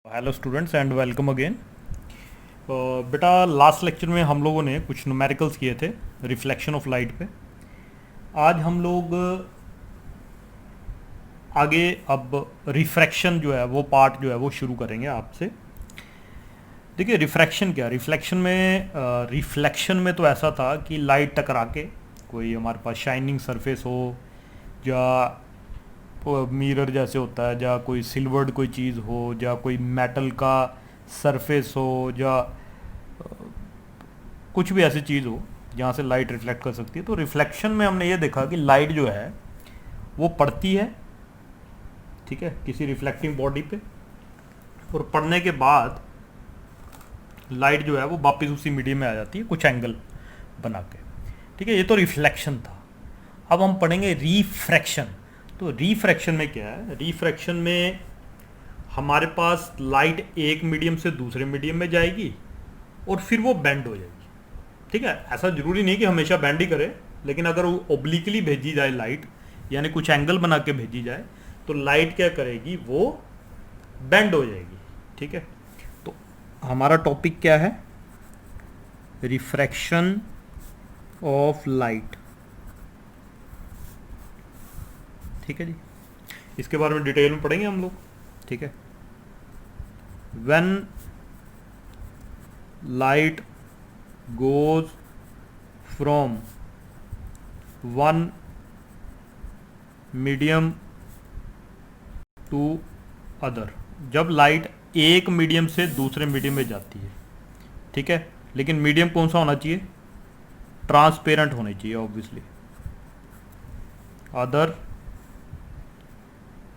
Hello students and welcome again. बेटा last lecture में हम लोगों ने कुछ न्यूमेरिकल्स किए थे रिफ्लेक्शन ऑफ लाइट पे। आज हम लोग आगे अब रिफ्रैक्शन जो है वो पार्ट जो है वो शुरू करेंगे आपसे। देखिए रिफ्रैक्शन क्या, रिफ्लेक्शन में तो ऐसा था कि लाइट टकरा के कोई हमारे पास शाइनिंग सरफेस हो या मिरर जैसे होता है, या कोई सिल्वर्ड कोई चीज़ हो, या कोई मेटल का सरफेस हो, या कुछ भी ऐसी चीज़ हो जहाँ से लाइट रिफ्लेक्ट कर सकती है। तो रिफ्लेक्शन में हमने ये देखा कि लाइट जो है वो पड़ती है, ठीक है, किसी रिफ्लेक्टिंग बॉडी पे, और पड़ने के बाद लाइट जो है वो वापस उसी मीडियम में आ जाती है कुछ एंगल बना के। ठीक है, ये तो रिफ्लेक्शन था। अब हम पढ़ेंगे रिफ्रैक्शन। तो रिफ्रैक्शन में क्या है, रिफ्रैक्शन में हमारे पास लाइट एक मीडियम से दूसरे मीडियम में जाएगी और फिर वो बेंड हो जाएगी। ठीक है, ऐसा जरूरी नहीं कि हमेशा बेंड ही करे, लेकिन अगर वो ओब्लिकली भेजी जाए लाइट, यानी कुछ एंगल बना के भेजी जाए, तो लाइट क्या करेगी, वो बेंड हो जाएगी। ठीक है, तो हमारा टॉपिक क्या है, रिफ्रैक्शन ऑफ लाइट। ठीक है जी, इसके बारे में डिटेल में पढ़ेंगे हम लोग। ठीक है, when light goes from one medium to other, जब लाइट एक मीडियम से दूसरे मीडियम में जाती है, ठीक है, लेकिन मीडियम कौन सा होना चाहिए, ट्रांसपेरेंट होना चाहिए obviously, other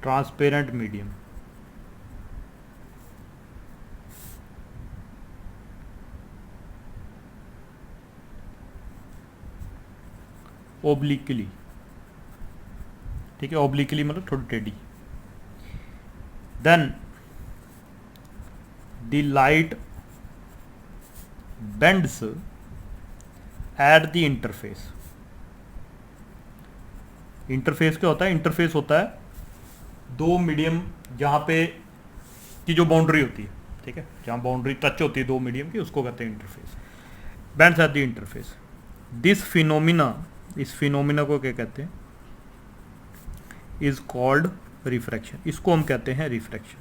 transparent medium. Obliquely, ठीक है, ओब्लिकली मतलब थोड़ी टेढ़ी। Then the light bends at the interface. Interface क्या होता है, इंटरफेस होता है दो मीडियम जहाँ पे की जो बाउंड्री होती है, ठीक है, जहाँ बाउंड्री टच होती है दो मीडियम की, उसको कहते हैं interface. Bends at the interface. This phenomena, इस फिनोमिना को क्या कहते हैं, इज कॉल्ड रिफ्रैक्शन। इसको हम कहते हैं रिफ्रैक्शन।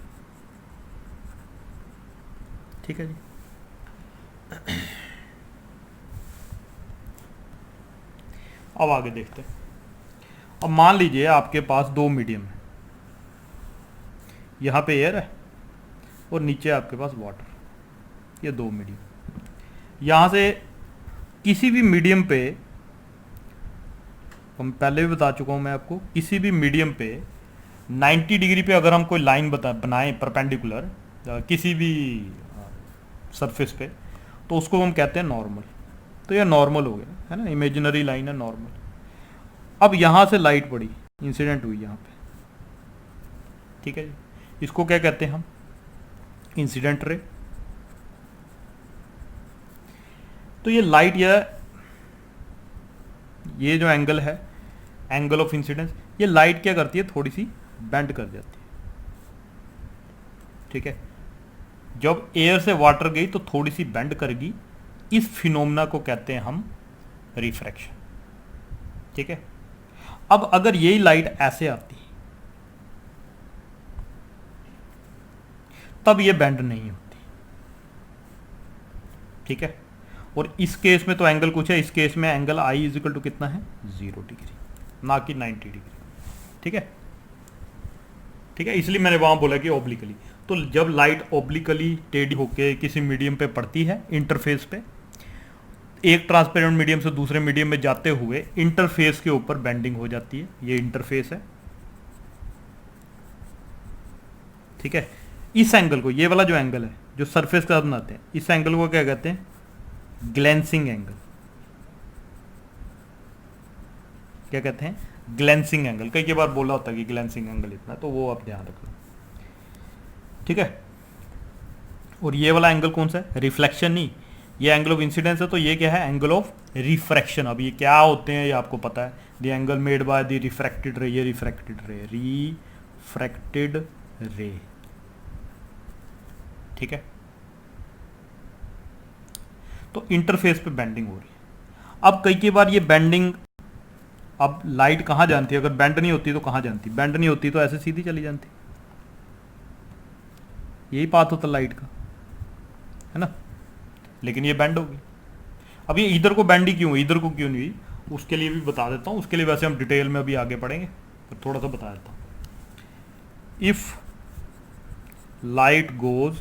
ठीक है जी, अब आगे देखते हैं। अब मान लीजिए आपके पास दो मीडियम है, यहाँ पे एयर है और नीचे आपके पास वाटर, ये दो मीडियम। यहाँ से किसी भी मीडियम पे, हम पहले भी बता चुका हूँ मैं आपको, किसी भी मीडियम पे 90 डिग्री पे अगर हम कोई लाइन बनाएं परपेंडिकुलर किसी भी सरफेस पे, तो उसको हम कहते हैं नॉर्मल। तो यह नॉर्मल हो गया है ना, इमेजिनरी लाइन है नॉर्मल। अब यहाँ से लाइट पड़ी, इंसिडेंट हुई यहाँ पे, ठीक है जी, इसको क्या कहते हैं हम, इंसिडेंट रे। तो ये लाइट, ये जो एंगल है, एंगल ऑफ इंसिडेंस, ये लाइट क्या करती है, थोड़ी सी बेंड कर जाती है। ठीक है, जब एयर से वाटर गई तो थोड़ी सी बेंड करेगी, इस फिनोमेना को कहते हैं हम रिफ्रैक्शन। ठीक है, अब अगर यही लाइट ऐसे आती तब ये बेंड नहीं होती। ठीक है, और इस केस में तो एंगल कुछ है, इस केस में angle i is equal to कितना है, 0 डिग्री, ना कि 90 डिग्री। ठीक है, ठीक है, इसलिए मैंने वहां बोला कि ओब्लिकली। तो जब लाइट ओब्लिकली टेढ़ी होके किसी मीडियम पे पड़ती है, इंटरफेस पे, एक ट्रांसपेरेंट मीडियम से दूसरे मीडियम में जाते हुए इंटरफेस के ऊपर बेंडिंग हो जाती है, ये इंटरफेस है। ठीक है, इस एंगल को, ये वाला जो एंगल है जो सरफेस का बनाते हैं, इस एंगल को क्या कहते हैं, ग्लेंसिंग एंगल। क्या कहते हैं, ग्लेंसिंग एंगल। कई बार बोला होता है कि ग्लेंसिंग एंगल इतना, तो वो आप ध्यान रखना। ठीक है, और ये वाला एंगल कौन सा है, रिफ्लेक्शन नहीं, ये एंगल ऑफ इंसिडेंस है, तो ये क्या है, एंगल ऑफ रिफ्रैक्शन। अब ये क्या होते हैं ये आपको पता है, the angle made by the refracted रे, ये रिफ्रैक्टेड रे, रिफ्रैक्टेड रे। ठीक है। तो इंटरफेस पे बेंडिंग हो रही है। अब कई बार ये बेंडिंग, अब लाइट कहाँ जानती है? अगर बेंड नहीं होती तो कहाँ जानती? बेंड नहीं होती तो ऐसे सीधी चली जाती। यही पाथ होता लाइट का, है ना। लेकिन ये बेंड होगी। अब ये इधर को बेंड ही क्यों, इधर को क्यों नहीं हुई, उसके लिए भी बता देता हूँ। उसके लिए वैसे हम डिटेल में अभी आगे पढ़ेंगे, पर थोड़ा सा बता देता हूँ। If light goes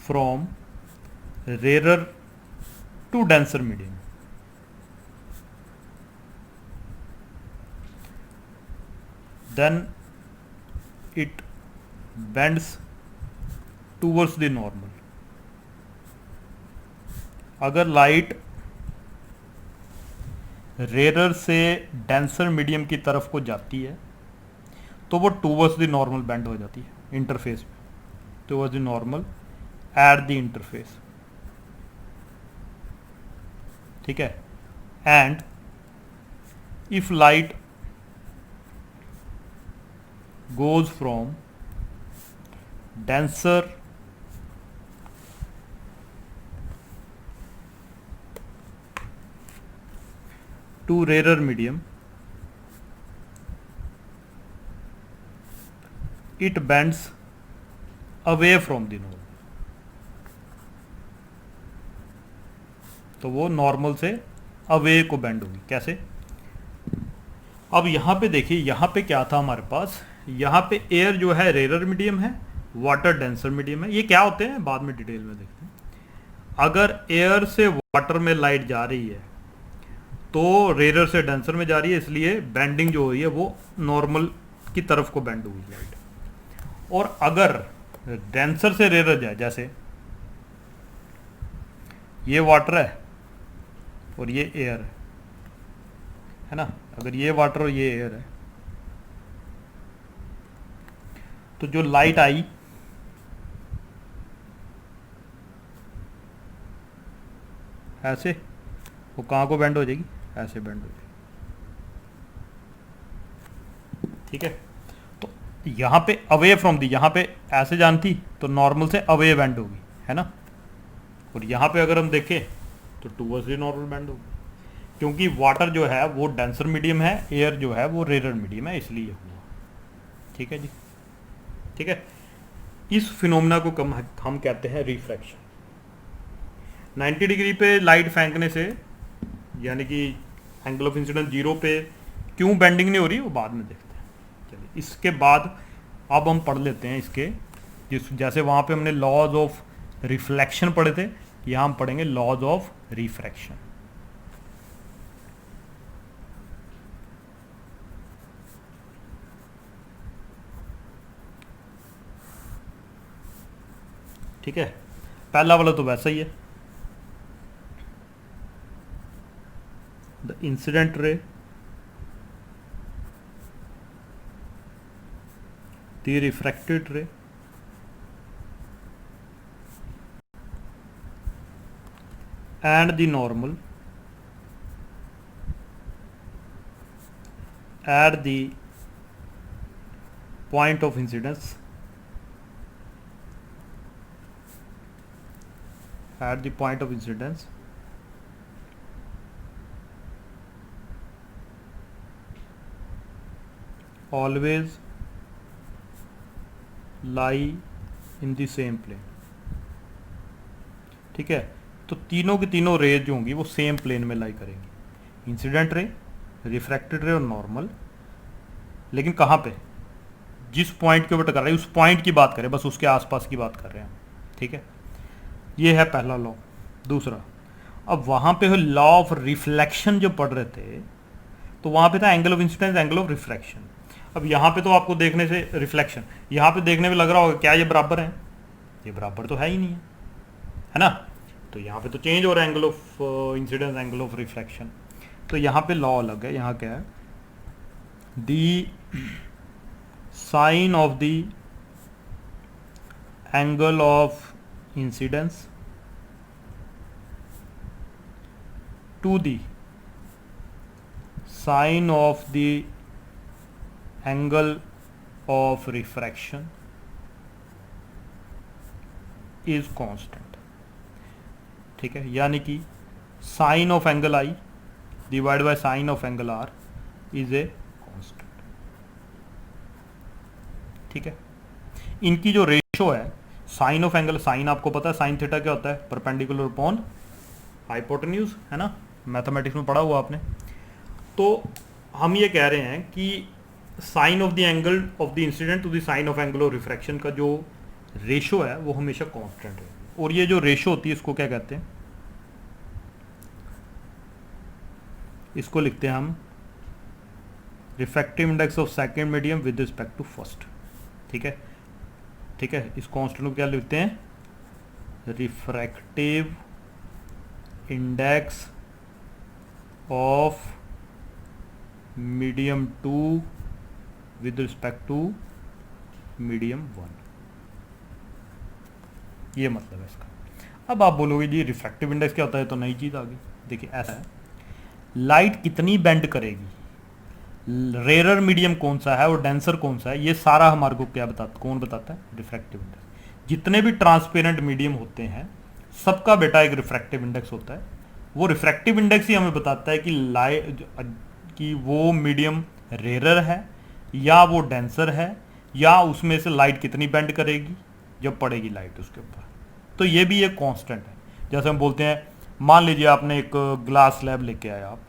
from rare to denser medium, then it bends towards the normal. अगर लाइट रेयर से डेंसर मीडियम की तरफ को जाती है तो वो टूवर्ड्स द नॉर्मल बेंड हो जाती है इंटरफेस में, towards the normal at the interface, ठीक है। And if light goes from denser to rarer medium, it bends away from the normal. तो वो नॉर्मल से अवे को बेंड होगी। कैसे? अब यहाँ पे देखिए, यहाँ पे क्या था हमारे पास, यहाँ पे एयर जो है रेयर मीडियम है, वाटर डेंसर मीडियम है। ये क्या होते हैं बाद में डिटेल में देखते हैं। अगर एयर से वाटर में लाइट जा रही है तो रेयर से डेंसर में जा रही है, इसलिए बेंडिंग जो हुई है वो नॉर्मल की तरफ को बेंड हुई लाइट। और अगर डेंसर से रेयर जाए, जैसे ये वाटर है और ये एयर है ना, अगर ये वाटर और ये एयर है तो जो लाइट आई ऐसे, वो कहाँ को बेंड हो जाएगी? ऐसे बेंड हो जाएगी, ठीक है। तो यहाँ पे अवे फ्रॉम दी, यहाँ पे ऐसे जानती तो नॉर्मल से अवे बेंड होगी, है ना। और यहाँ पे अगर हम देखें तो टूवर्ड्स दी नॉर्मल बेंड होगी, क्योंकि वाटर जो है वो डेंसर मीडियम है, एयर जो है वो रेयर मीडियम है, इसलिए हुआ। ठीक है जी, ठीक है। इस फिनोमेना को हम कहते हैं रिफ्रैक्शन। 90 डिग्री पे लाइट फेंकने से, यानी कि एंगल ऑफ इंसिडेंस 0 पे क्यों बेंडिंग नहीं हो रही वो बाद में देखते हैं। चलिए, इसके बाद अब हम पढ़ लेते हैं इसके, जैसे वहाँ पे हमने लॉज ऑफ रिफ्लेक्शन पढ़े थे, यहाँ हम पढ़ेंगे लॉज ऑफ रिफ्रैक्शन। ठीक है, पहला वाला तो वैसा ही है, the incident ray, the refracted रे and the normal at the point of incidence, at the point of incidence always lie in the same plane। ठीक है, तो तीनों की तीनों रेज जो होंगी वो सेम प्लेन में लाई करेंगी, इंसिडेंट रे, रिफ्रैक्टेड रे और नॉर्मल। लेकिन कहाँ पे, जिस पॉइंट के ऊपर टकरा रही है उस पॉइंट की बात करें, बस उसके आसपास की बात कर रहे हैं हम। ठीक है, ये है पहला लॉ। दूसरा, अब वहाँ पे लॉ ऑफ रिफ्लेक्शन जो पढ़ रहे थे तो वहाँ पे था angle of incidence, angle of refraction. अब यहाँ पे तो आपको देखने से रिफ्लेक्शन, यहाँ पे देखने में लग रहा होगा क्या ये बराबर है, ये बराबर तो है ही नहीं है ना। तो यहाँ पे तो चेंज हो रहा है angle of incidence, angle of refraction. तो यहाँ पे लॉ अलग है, यहाँ क्या है, the sine of the angle of incidence to the sine of the angle of refraction is constant, ठीक है, यानी कि sine of angle i divide by sine of angle r is a constant, ठीक है। इनकी जो रेशो है sign of angle, sign आपको पता है साइन थीटा क्या होता है, परपेंडिकुलर अपॉन हाइपोटेन्यूज, है ना, मैथमेटिक्स में पढ़ा हुआ आपने। तो हम ये कह रहे हैं कि sine of the angle of the incident to the sine of angle of refraction का जो रेशो है वो हमेशा कांस्टेंट है। और ये जो रेशो होती है इसको क्या कहते हैं, इसको लिखते हैं हम refractive index of second medium with respect to first, ठीक है, ठीक है। इस कांस्टेंट को क्या लिखते हैं, refractive index of medium 2 with respect to medium 1, ये मतलब है इसका। अब आप बोलोगे जी रिफ्रैक्टिव इंडेक्स क्या होता है, तो नई चीज़ आ गई। देखिए ऐसा है, लाइट कितनी बेंड करेगी, रेयर मीडियम कौन सा है और डेंसर कौन सा है, ये सारा हमारे को क्या बताता, कौन बताता है, रिफ्रैक्टिव इंडेक्स। जितने भी ट्रांसपेरेंट मीडियम होते हैं सबका बेटा एक रिफ्रैक्टिव इंडेक्स होता है। वो रिफ्रैक्टिव इंडेक्स ही हमें बताता है कि लाइट कि वो मीडियम रेयर है या वो डेंसर है, या उसमें से लाइट कितनी बेंड करेगी जब पड़ेगी लाइट उसके ऊपर। तो ये भी एक कांस्टेंट है। जैसे हम बोलते हैं, मान लीजिए आपने एक ग्लास स्लैब लेके आया, आप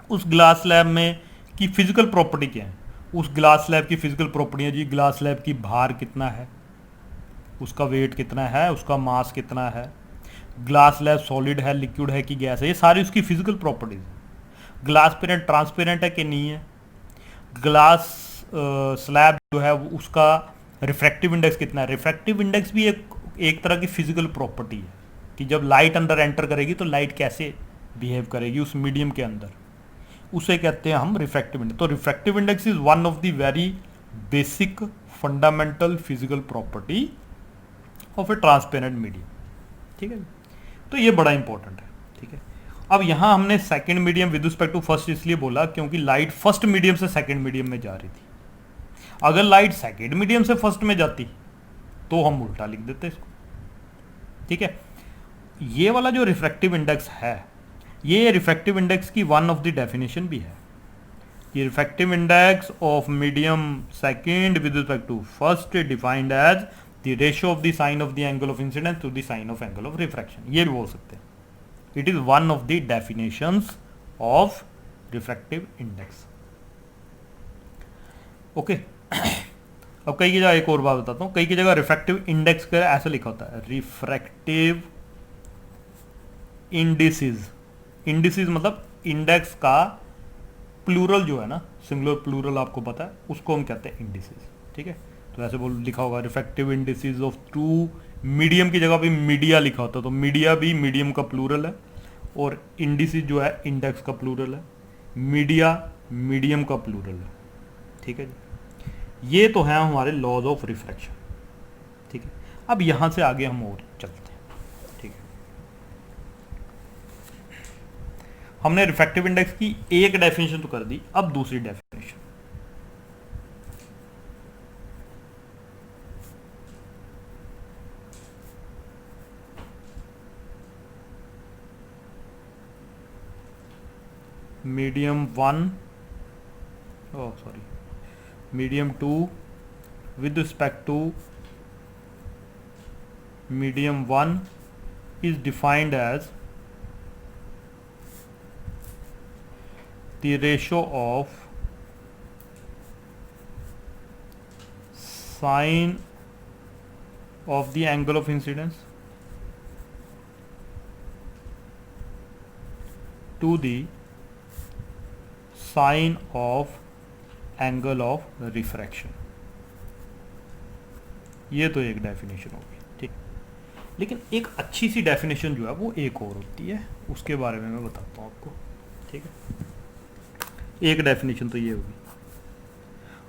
उस ग्लास स्लैब में की फिजिकल प्रॉपर्टी क्या है, उस ग्लास स्लैब की फिजिकल प्रॉपर्टी है जी, ग्लास स्लैब की भार कितना है, उसका वेट कितना है, उसका मास कितना है, ग्लास स्लैब सॉलिड है, लिक्विड है कि गैस है, ये सारी उसकी फिजिकल प्रॉपर्टीज है। ग्लास पेरेंट ट्रांसपेरेंट है कि नहीं है, ग्लास स्लैब जो है उसका रिफ्रैक्टिव इंडेक्स कितना है। रिफ्रैक्टिव इंडेक्स भी एक तरह की फिजिकल प्रॉपर्टी है कि जब लाइट अंदर एंटर करेगी तो लाइट कैसे बिहेव करेगी उस मीडियम के अंदर, उसे कहते हैं हम रिफ्रैक्टिव इंडेक्स। तो refractive index is one of the very basic fundamental physical property of A transparent medium, ठीक है। तो ये बड़ा इंपॉर्टेंट है, ठीक है। अब यहां हमने second medium with respect to first इसलिए बोला क्योंकि लाइट फर्स्ट मीडियम से सेकंड मीडियम में जा रही थी। अगर लाइट सेकंड मीडियम से फर्स्ट में जाती तो हम उल्टा लिख देते इसको, ठीक है। ये वाला जो रिफ्रैक्टिव इंडेक्स है, ये रिफ्रैक्टिव इंडेक्स की वन ऑफ द डेफिनेशन भी है। ये refractive index of medium second with respect to first defined as the ratio of the sine of the angle of incidence to the sine of angle of refraction, ये भी बोल सकते हैं। It is one of the definitions of refractive index, okay. अब कई की जगह एक और बात बताता हूं, कई की जगह रिफ्रैक्टिव इंडेक्स का ऐसे लिखा होता है, रिफ्रैक्टिव इंडिसेस। इंडिसेस मतलब इंडेक्स का प्लूरल जो है ना, सिंगुलर प्लूरल आपको पता है, उसको हम कहते हैं इंडिसेस, ठीक है। तो ऐसे बोल लिखा होगा refractive indices of two, medium की जगह भी मीडिया लिखा होता है, तो मीडिया भी मीडियम का प्लूरल है, और इंडिसेस जो है इंडेक्स का प्लूरल है, मीडिया मीडियम का प्लूरल है, ठीक है जी। ये तो है हमारे लॉज ऑफ रिफ्रैक्शन, ठीक है। अब यहां से आगे हम और चलते हैं, ठीक है। हमने रिफ्रैक्टिव इंडेक्स की एक डेफिनेशन तो कर दी, अब दूसरी definition. Medium 1 medium 2 with respect to medium 1 is defined as the ratio of sine of the angle of incidence to the sine of angle of refraction, ये तो एक डेफिनेशन होगी, ठीक। लेकिन एक अच्छी सी डेफिनेशन जो है वो एक और होती है, उसके बारे में मैं बताता हूँ आपको, ठीक है। एक डेफिनेशन तो ये होगी,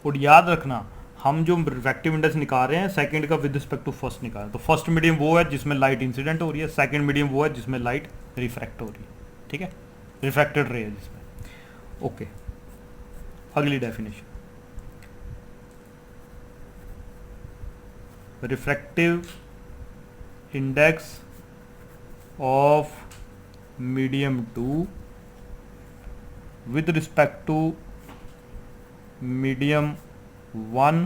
और याद रखना हम जो रिफ्रैक्टिव इंडेक्स निकाल रहे हैं सेकंड का विद रिस्पेक्ट टू फर्स्ट निकाल रहे हैं, तो फर्स्ट मीडियम वो है जिसमें लाइट इंसिडेंट हो रही है, सेकंड मीडियम वो है जिसमें लाइट रिफ्रैक्ट हो रही है, ठीक है, रिफ्रैक्टेड रे है जिसमें, ओके। अगली definition, refractive index of medium 2 with respect to medium 1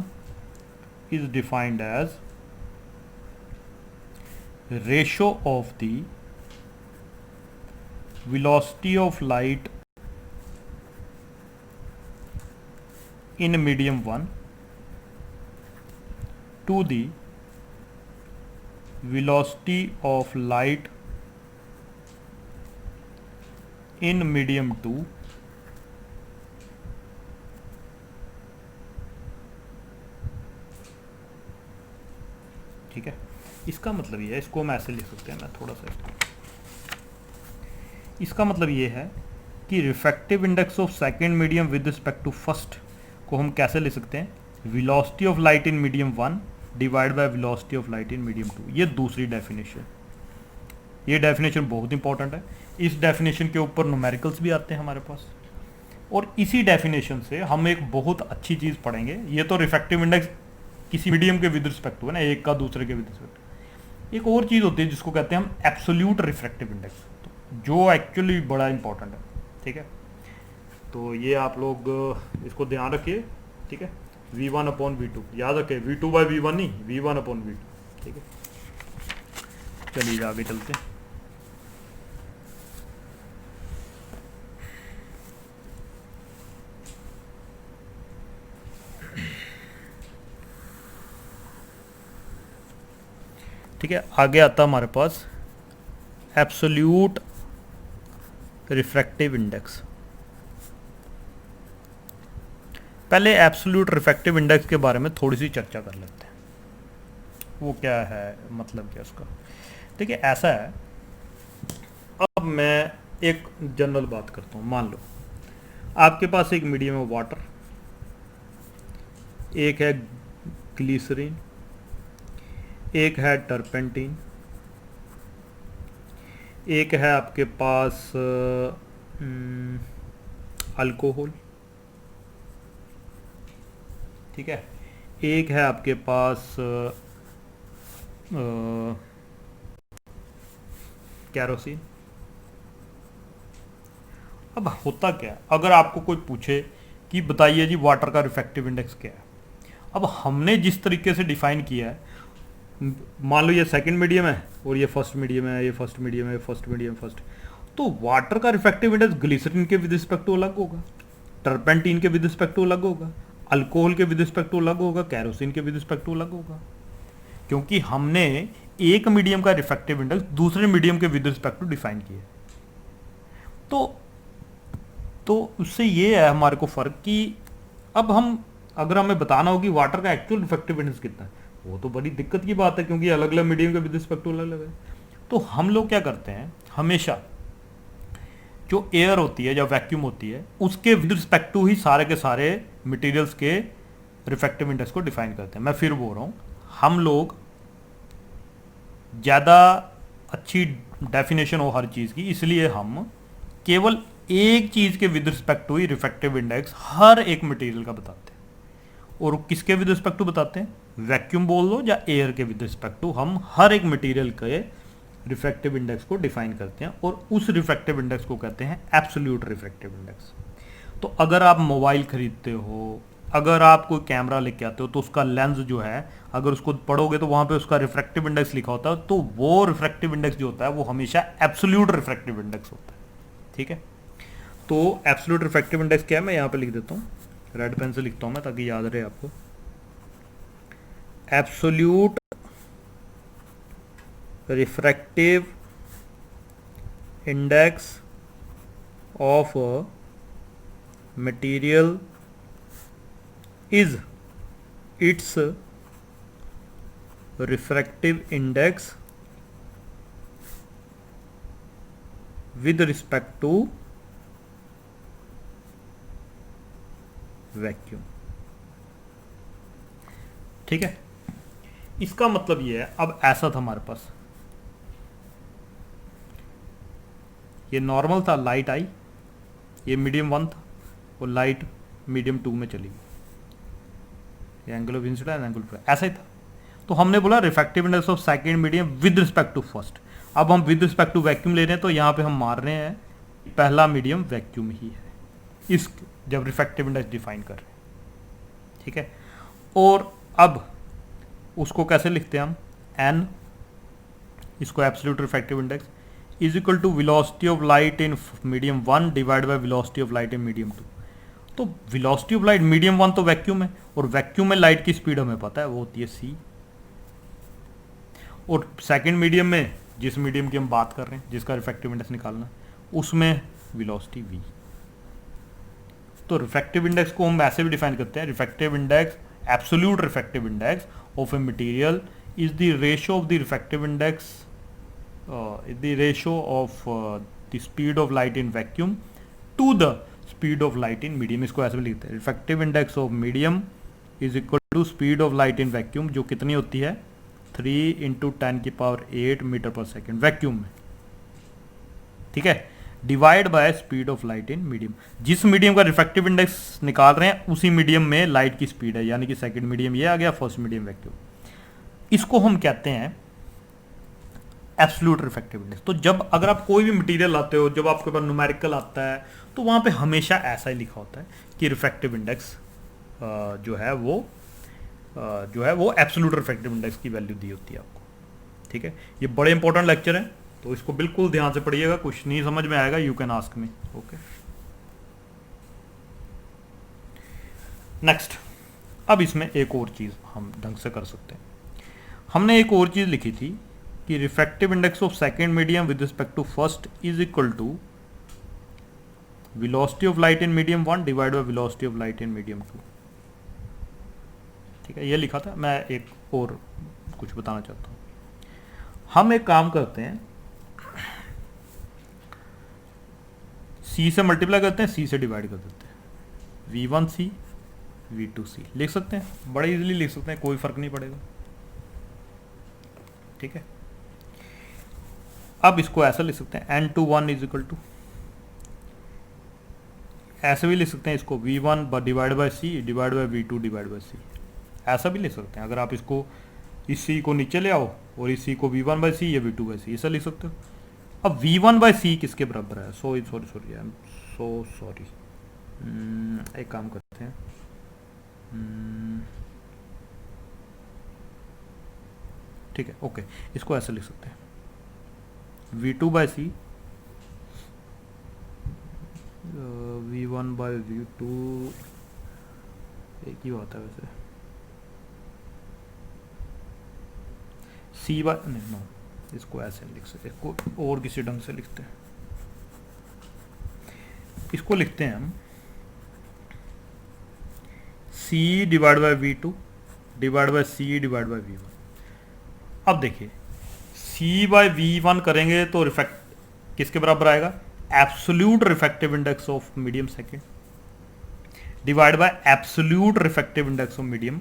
is defined as ratio of the velocity of light in medium 1 to the velocity of light in medium 2 ठीक है। इसका मतलब ये है, इसको हम ऐसे लिख सकते हैं, मैं थोड़ा सा इसका मतलब ये है कि refractive index of second medium with respect to first को हम कैसे लिख सकते हैं, velocity of light in medium 1 divide by velocity of light in medium 2। ये दूसरी डेफिनेशन, ये डेफिनेशन बहुत इंपॉर्टेंट है। इस डेफिनेशन के ऊपर न्यूमेरिकल्स भी आते हैं हमारे पास, और इसी डेफिनेशन से हम एक बहुत अच्छी चीज़ पढ़ेंगे। ये तो रिफ्रैक्टिव इंडेक्स किसी मीडियम के विद रिस्पेक्ट हुआ ना, एक का दूसरे के विद रिस्पेक्ट। एक और चीज़ होती है जिसको कहते हैं हम एब्सोल्यूट रिफ्रैक्टिव इंडेक्स, तो जो एक्चुअली बड़ा इंपॉर्टेंट है, ठीक है। तो ये आप लोग इसको ध्यान रखिए, ठीक है। V1/V2 याद रखें, V2/V1 नहीं, V1/V2, ठीक है। चलिए आगे चलते हैं। ठीक है, आगे आता हमारे पास एब्सोल्यूट रिफ्रैक्टिव इंडेक्स। पहले एब्सोल्यूट रिफ्रैक्टिव इंडेक्स के बारे में थोड़ी सी चर्चा कर लेते हैं, वो क्या है, मतलब क्या उसका। देखिए ऐसा है, अब मैं एक जनरल बात करता हूँ। मान लो आपके पास एक मीडियम है वाटर, एक है ग्लिसरीन, एक है टर्पेंटीन, एक है आपके पास अल्कोहल, ठीक है, एक है आपके पास कैरोसिन। अब होता क्या है, अगर आपको कोई पूछे कि बताइए जी वाटर का रिफ्रैक्टिव इंडेक्स क्या है, अब हमने जिस तरीके से डिफाइन किया है, मान लो ये सेकंड मीडियम है और ये फर्स्ट मीडियम है, ये फर्स्ट मीडियम है, फर्स्ट मीडियम फर्स्ट, तो वाटर का रिफ्रैक्टिव इंडेक्स ग्लिसरीन के विद रिस्पेक्ट टू अलग होगा, टर्पेंटीन के विद रिस्पेक्ट टू अलग होगा, अल्कोहल के विद रिस्पेक्ट टू अलग होगा, कैरोसिन के विद रिस्पेक्ट टू अलग होगा, क्योंकि हमने एक मीडियम का रिफ्रैक्टिव इंडेक्स दूसरे मीडियम के विद रिस्पेक्ट टू डिफाइन किया। तो उससे ये है हमारे को फर्क कि अब हम, अगर हमें बताना हो कि वाटर का एक्चुअल रिफ्रैक्टिव इंडेक्स कितना है, वो तो बड़ी दिक्कत की बात है, क्योंकि अलग अलग मीडियम के विद रिस्पेक्ट टू अलग अलग है। तो हम लोग क्या करते हैं, हमेशा जो एयर होती है या वैक्यूम होती है उसके विद रिस्पेक्ट टू ही सारे के सारे मटेरियल्स के रिफ्रैक्टिव इंडेक्स को डिफाइन करते हैं। मैं फिर बोल रहा हूँ, हम लोग ज़्यादा अच्छी डेफिनेशन हो हर चीज़ की, इसलिए हम केवल एक चीज़ के विद रिस्पेक्ट टू ही रिफ्रैक्टिव इंडेक्स हर एक मटेरियल का बताते हैं। और किसके विद रिस्पेक्ट टू बताते हैं, वैक्यूम बोल लो या एयर के विद रिस्पेक्ट टू, हम हर एक मटेरियल के रिफ्रैक्टिव इंडेक्स को डिफाइन करते हैं, और उस रिफ्रैक्टिव इंडेक्स को कहते हैं एब्सोल्यूट रिफ्रैक्टिव इंडेक्स। तो अगर आप मोबाइल खरीदते हो, अगर आप कोई कैमरा लेके आते हो, तो उसका लेंस जो है अगर उसको पढ़ोगे तो वहाँ पे उसका रिफ्रैक्टिव इंडेक्स लिखा होता है, तो वो रिफ्रैक्टिव इंडेक्स जो होता है वो हमेशा एब्सोल्यूट रिफ्रैक्टिव इंडेक्स होता है, ठीक है। तो एब्सोल्यूट रिफ्रैक्टिव इंडेक्स क्या है, मैं यहाँ पे लिख देता हूँ, रेड पेन से लिखता हूँ मैं ताकि याद रहे आपको। Absolute refractive index of material is its refractive index with respect to vacuum, ठीक है। इसका मतलब ये है, अब ऐसा था हमारे पास, ये नॉर्मल था, लाइट आई, ये मीडियम 1 था और लाइट मीडियम 2 में चली गई, angle of incidence angle of, ऐसा ही था। तो हमने बोला refractive index of second medium with respect to first. अब हम विद रिस्पेक्ट टू वैक्यूम ले रहे हैं, तो यहाँ पे हम मान रहे हैं पहला मीडियम वैक्यूम ही है इस जब रिफ्रैक्टिव इंडेक्स डिफाइन कर रहे हैं, ठीक है। और अब उसको कैसे लिखते हैं हम, एन, इसको absolute refractive index is equal to velocity of light in medium 1 divide by velocity of light in medium 2। तो वेलोसिटी ऑफ लाइट मीडियम 1 तो वैक्यूम है, और वैक्यूम में लाइट की स्पीड हमें पता है वो होती है सी, और सेकंड मीडियम में जिस मीडियम की हम बात कर रहे हैं जिसका रिफ्रैक्टिव इंडेक्स निकालना उसमें वेलोसिटी वी। तो रिफ्रैक्टिव इंडेक्स को हम ऐसे भी डिफाइन करते हैं, refractive index, absolute refractive index of a material is the ratio of the refractive index is the ratio of the speed of light in vacuum to the speed of light in medium। इसको ऐसे भी लिखते हैं, refractive index of medium is equal to speed of light in vacuum, जो कितनी होती है 3 × 10⁸ metre पर सेकेंड वैक्यूम में, ठीक है, divide by speed of light in medium. जिस मीडियम का रिफ्रैक्टिव इंडेक्स निकाल रहे हैं उसी मीडियम में लाइट की स्पीड है, यानी कि सेकेंड मीडियम ये आ गया, फर्स्ट मीडियम वैक्यूम। इसको हम कहते हैं एब्सोल्यूट रिफ्रैक्टिव इंडेक्स। तो जब अगर आप कोई भी मटेरियल लाते हो, जब आपके पास न्यूमेरिकल आता है, तो वहां पे हमेशा ऐसा ही लिखा होता है कि रिफ्रैक्टिव इंडेक्स जो है वो एब्सोल्यूट रिफ्रैक्टिव इंडेक्स की वैल्यू दी होती है आपको, ठीक है। ये बड़े इंपॉर्टेंट लेक्चर है, तो इसको बिल्कुल ध्यान से पढ़िएगा, कुछ नहीं समझ में आएगा you can ask me, okay. Next, अब इसमें एक और चीज हम ढंग से कर सकते हैं। हमने एक और चीज लिखी थी कि refractive index of second medium with respect to first is equal to velocity of light in medium 1 divide by velocity of light in medium 2, ठीक है, ये लिखा था। मैं एक और कुछ बताना चाहता हूं। हम एक काम करते हैं, सी से मल्टीप्लाई करते हैं, सी से डिवाइड कर देते हैं, V1C V2C लिख सकते हैं, बड़े इजीली लिख सकते हैं, कोई फर्क नहीं पड़ेगा, ठीक है। अब इसको ऐसा लिख सकते हैं N21 इज इक्वल टू, ऐसे भी लिख सकते हैं इसको V1 divide by C divide by V2 divide by C, ऐसा भी लिख सकते हैं। अगर आप इसको इस C को नीचे ले आओ और इस C को V1 बाय C या V2 बाय C ऐसा लिख सकते हो। अब V1 बाय C किसके बराबर है, sorry I am so sorry, एक काम करते हैं, ठीक है, ओके, इसको ऐसे लिख सकते हैं V2 bye C V1 bye V2 एक ही बात है वैसे, C बाय नहीं नो, इसको ऐसे लिख सकते, इसको और किसी ढंग से लिखते हैं, इसको लिखते हैं हम C divide by V2 divide by C divide by V1। अब देखिए C बाय V1 करेंगे तो रिफ्रैक्ट किसके बराबर आएगा, absolute refractive index of medium second divide by absolute refractive index of medium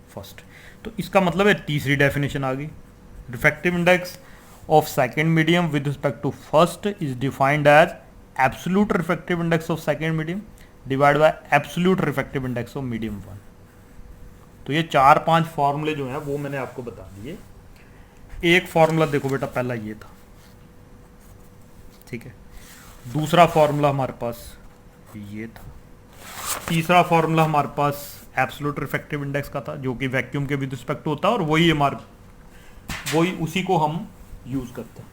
first. तो इसका मतलब है तीसरी डेफिनेशन आ गई, refractive index of second medium with respect to first is defined as absolute refractive index of second medium divide by absolute refractive index of medium 1। तो ये 4-5 फॉर्मूले जो हैं वो मैंने आपको बता दिए। एक फॉर्मूला देखो बेटा, पहला ये था, ठीक है, दूसरा फॉर्मूला हमारे पास ये था, तीसरा फॉर्मूला हमारे पास एब्सोल्यूट रिफ्रैक्टिव इंडेक्स का था जो कि वैक्यूम के विद रिस्पेक्ट होता है, और वही उसी को हम यूज करते हैं,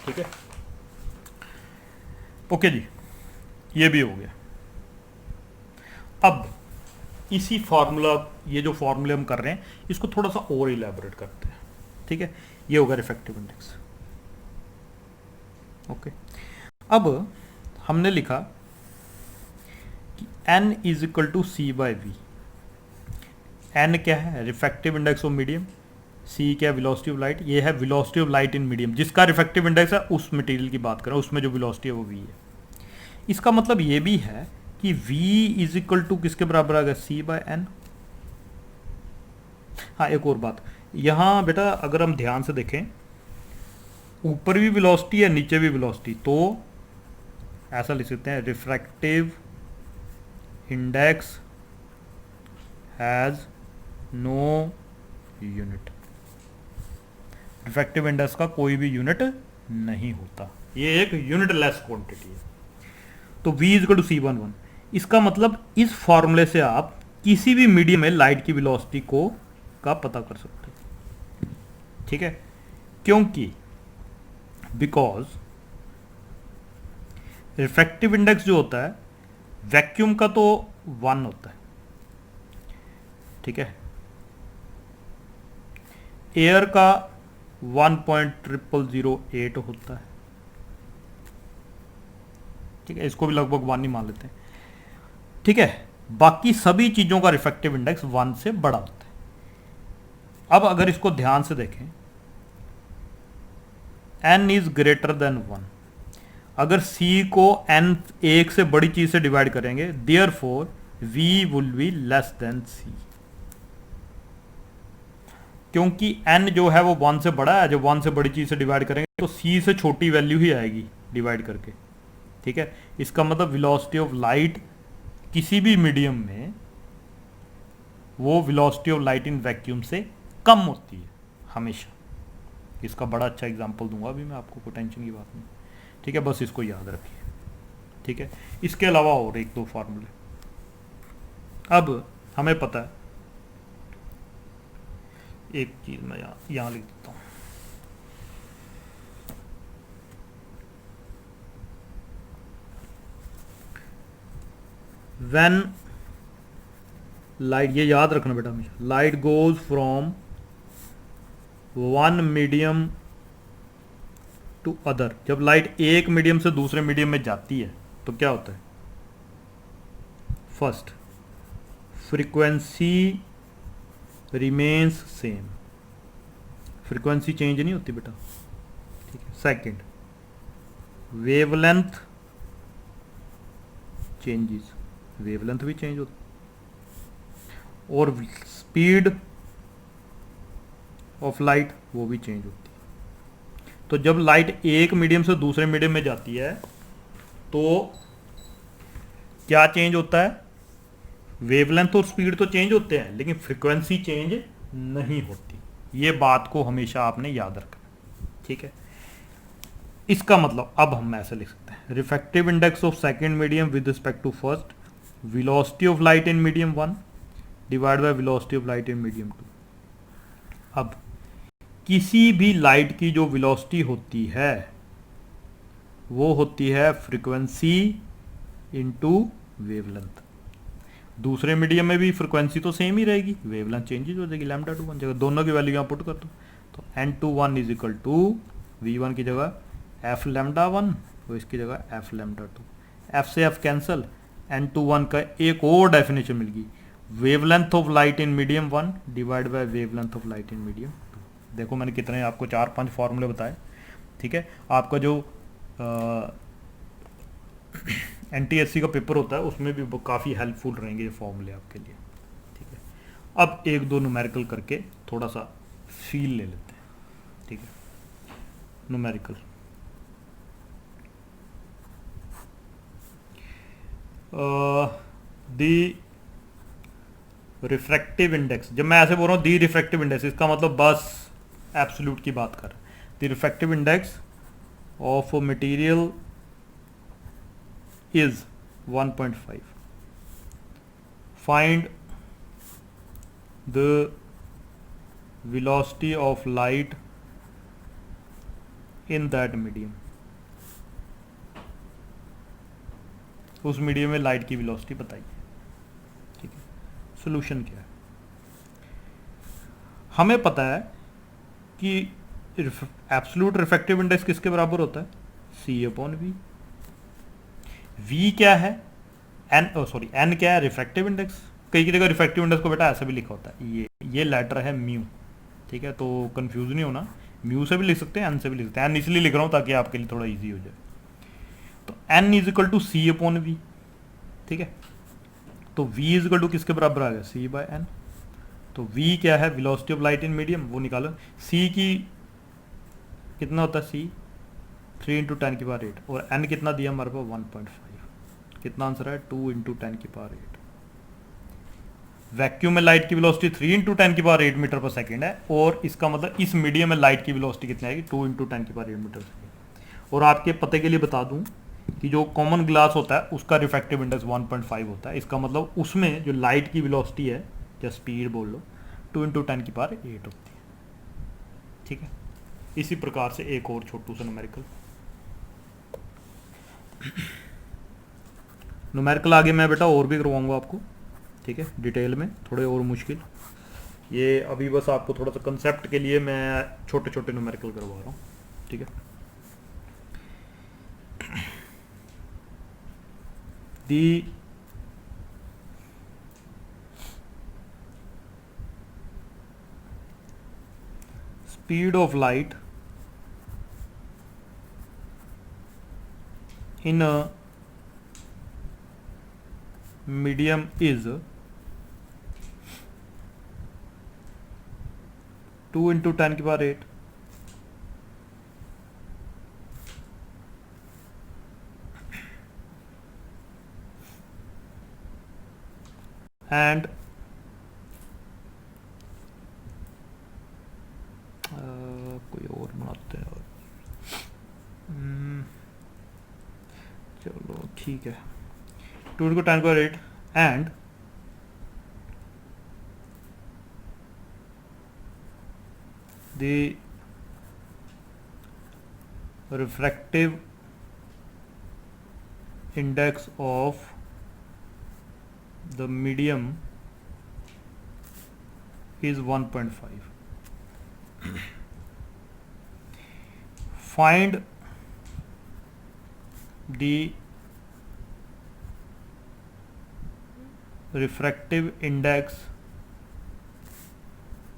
ठीक है, ओके जी, ये भी हो गया। अब इसी फॉर्मूला, ये जो फॉर्मूले हम कर रहे हैं इसको थोड़ा सा और इलेबोरेट करते हैं, ठीक है, ये होगा रिफ्रैक्टिव इंडेक्स, ओके। अब हमने लिखा कि N is equal to C by V। N क्या है, refractive index of medium, C क्या है, वेलोसिटी ऑफ लाइट, ये है velocity of light in medium, जिसका रिफ्रैक्टिव इंडेक्स है उस मटेरियल की बात करें, उसमें जो वेलोसिटी है वो V है। इसका मतलब ये भी है कि V इज इक्वल टू किसके बराबर आ गया, C बाय N। हाँ, एक और बात यहाँ बेटा, अगर हम ध्यान से देखें, ऊपर भी वेलोसिटी है नीचे भी वेलोसिटी, तो ऐसा लिख सकते हैं refractive index has no unit, refractive index का कोई भी यूनिट नहीं होता, ये एक यूनिटलेस क्वांटिटी है। तो V is equal to C11, इसका मतलब इस फॉर्मूले से आप किसी भी मीडियम में लाइट की वेलोसिटी को का पता कर सकते हैं, ठीक है, क्योंकि बिकॉज रिफ्रैक्टिव इंडेक्स जो होता है वैक्यूम का तो 1 होता है, ठीक है, एयर का 1.0008 होता है, ठीक है, इसको भी लगभग 1 ही मान लेते हैं, ठीक है, बाकी सभी चीजों का रिफ्रैक्टिव इंडेक्स 1 से बड़ा होता है। अब अगर इसको ध्यान से देखें, n इज ग्रेटर देन 1, अगर c को n एक से बड़ी चीज से डिवाइड करेंगे, therefore v will be less than c, क्योंकि n जो है वो 1 से बड़ा है, जब 1 से बड़ी चीज से डिवाइड करेंगे तो c से छोटी वैल्यू ही आएगी डिवाइड करके, ठीक है। इसका मतलब वेलोसिटी ऑफ लाइट किसी भी मीडियम में वो velocity of light in vacuum से कम होती है हमेशा। इसका बड़ा अच्छा एग्जांपल दूंगा अभी मैं आपको, कोई टेंशन की बात नहीं, ठीक है, बस इसको याद रखिए, ठीक है। इसके अलावा और एक दो फार्मूले अब हमें पता है, एक चीज मैं यहां लिख देता हूं, व्हेन लाइट, ये याद रखना बेटा हमेशा, light goes from one medium to other, जब लाइट एक मीडियम से दूसरे मीडियम में जाती है तो क्या होता है, first frequency remains same, frequency change नहीं होती बेटा, ठीक है। सेकंड वेवलेंथ चेंजेस, वेवलेंथ भी चेंज होती, और स्पीड ऑफ लाइट वो भी चेंज होती है। तो जब लाइट एक मीडियम से दूसरे मीडियम में जाती है तो क्या चेंज होता है, वेवलेंथ और स्पीड तो चेंज होते हैं लेकिन फ्रीक्वेंसी चेंज नहीं होती, ये बात को हमेशा आपने याद रखना, ठीक है। इसका मतलब अब हम ऐसे लिख सकते हैं, refractive index of second medium with respect to first, velocity of light in medium 1 divide by velocity of light in medium 2। अब किसी भी लाइट की जो वेलोसिटी होती है वो होती है फ्रीक्वेंसी इनटू वेवलेंथ, दूसरे मीडियम में भी फ्रीक्वेंसी तो सेम ही रहेगी, वेवलेंथ चेंजेस हो जाएगी, लैम्डा टू 1 जगह दोनों की वैल्यू यहाँ पुट कर दो, तो n21 is equal to v1 की जगह f लैम्डा 1 और इसकी जगह f लैम्डा 2, f से f कैंसल, n21 का एक और डेफिनेशन मिल गई, wavelength of light in medium 1 divide bye wavelength of light in medium 2। देखो मैंने कितने आपको 4-5 फॉर्मूले बताए, ठीक है। आपका जो NTSC का पेपर होता है उसमें भी काफ़ी हेल्पफुल रहेंगे ये फॉर्मूले आपके लिए, ठीक है। अब एक दो न्यूमेरिकल करके थोड़ा सा फील ले लेते हैं, ठीक है। न्यूमेरिकल, दी रिफ्रैक्टिव इंडेक्स, जब मैं ऐसे बोल रहा हूँ दी रिफ्रैक्टिव इंडेक्स, इसका मतलब बस एब्सोल्यूट की बात कर रहे हैं। The refractive index of material is 1.5, find the velocity of light in that medium, उस मीडियम में लाइट की वेलोसिटी बताइए, ठीक है। सॉल्यूशन क्या है, हमें पता है कि एब्सोल्यूट रिफ्रैक्टिव इंडेक्स किसके बराबर होता है, C/V। V क्या है, N क्या है, रिफ्रैक्टिव इंडेक्स। कई की जगह रिफ्रैक्टिव इंडेक्स को बेटा ऐसे भी लिखा होता है, ये लेटर है म्यू, ठीक है, तो कंफ्यूज नहीं होना, म्यू से भी लिख सकते हैं, एन से भी लिख सकते हैं, एन इसलिए लिख रहा हूँ ताकि आपके लिए थोड़ा इजी हो जाए। तो N is equal to C/V, ठीक है। तो V इज इक्वल टू किसके बराबर आ गया, C/N। तो V क्या है, velocity of light in medium, वो निकालो। C की कितना होता है, C 3 × 10⁸, और N कितना दिया हमारे पास 1.5, कितना आंसर है 2 × 10⁸। वैक्यूम में लाइट की वेलोसिटी 3 इंटू 10⁸ मीटर पर सेकेंड है, और इसका मतलब इस मीडियम में लाइट की वेलोसिटी कितनी आएगी, 2 इंटू 10⁸ मीटर पर सेकेंड। और आपके पते के लिए बता दूं कि जो कॉमन ग्लास होता है उसका रिफ्रैक्टिव इंडेक्स 1.5 होता है। इसका मतलब उसमें जो लाइट की वेलोसिटी है या स्पीड बोल लो 2 इंटू 10⁸ होती है। ठीक है, इसी प्रकार से एक और छोटू सा न्यूमेरिकल आगे मैं बेटा और भी करवाऊंगा आपको, ठीक है, डिटेल में, थोड़े और मुश्किल। ये अभी बस आपको थोड़ा सा कंसेप्ट के लिए मैं छोटे छोटे न्यूमेरिकल करवा रहा हूँ, ठीक है। दी speed of light in a medium is 2 into 10⁸ and कोई और बनाते हैं, चलो ठीक है, 2 into 10⁸ and the refractive index of the medium is 1.5. Find the refractive index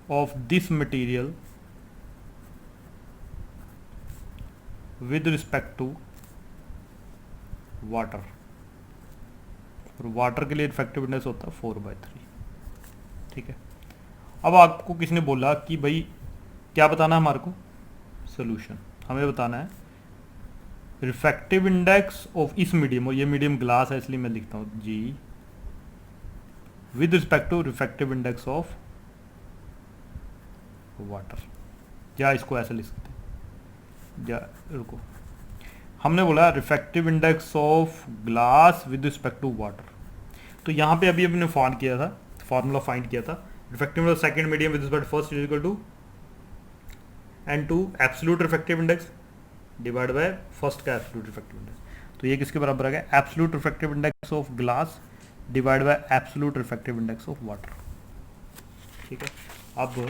of this material with respect to water. और वाटर के लिए रिफ्रैक्टिव इंडेक्स होता है 4/3, ठीक है। अब आपको किसने बोला कि भाई क्या बताना है हमारे को, सोल्यूशन हमें बताना है रिफ्रैक्टिव इंडेक्स ऑफ इस मीडियम, और ये मीडियम ग्लास है इसलिए मैं लिखता हूँ G with respect to refractive index of water, या इसको ऐसे लिख सकते हैं, या रुको, हमने बोला refractive index of glass with respect to water. तो यहाँ पे अभी हमने फाइंड किया था, फार्मूला फाइंड किया था, refractive index second medium with respect first is equal to N2 absolute refractive index divide by first का एब्सोल्यूट रिफ्रैक्टिव इंडेक्स। तो ये किसके बराबर आ गया, absolute refractive index of glass divide by absolute refractive index of water, ठीक है। अब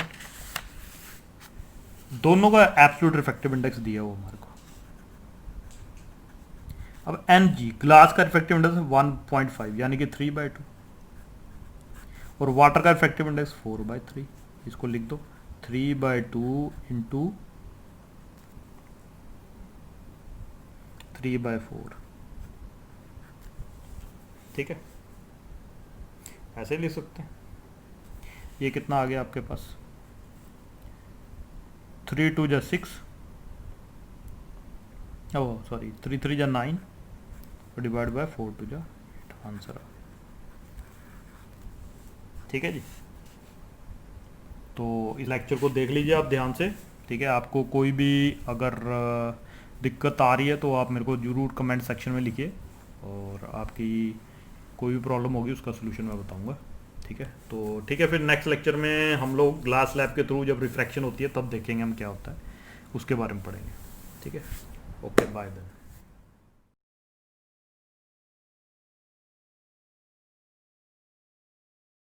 दोनों का एब्सोल्यूट रिफ्रैक्टिव इंडेक्स दिया हुआ हमारे को। अब Ng ग्लास का रिफ्रैक्टिव इंडेक्स 1.5 यानी कि 3/2, और वाटर का रिफ्रैक्टिव इंडेक्स 4/3, इसको लिख दो 3/2 इंटू 3/4, ठीक है, ऐसे लिख सकते हैं। ये कितना आ गया आपके पास, 3 2 जा 6, ओह सॉरी 3 3 जा 9 डिवाइड बाय 4 2 जा 8, आंसर आ, ठीक है जी। तो इस लेक्चर को देख लीजिए आप ध्यान से, ठीक है। आपको कोई भी अगर दिक्कत आ रही है तो आप मेरे को ज़रूर कमेंट सेक्शन में लिखिए, और आपकी कोई भी प्रॉब्लम होगी उसका सोल्यूशन मैं बताऊंगा, ठीक है। तो ठीक है, फिर नेक्स्ट लेक्चर में हम लोग ग्लास लैब के थ्रू जब रिफ्रैक्शन होती है तब देखेंगे हम क्या होता है, उसके बारे में पढ़ेंगे, ठीक है। Okay bye then.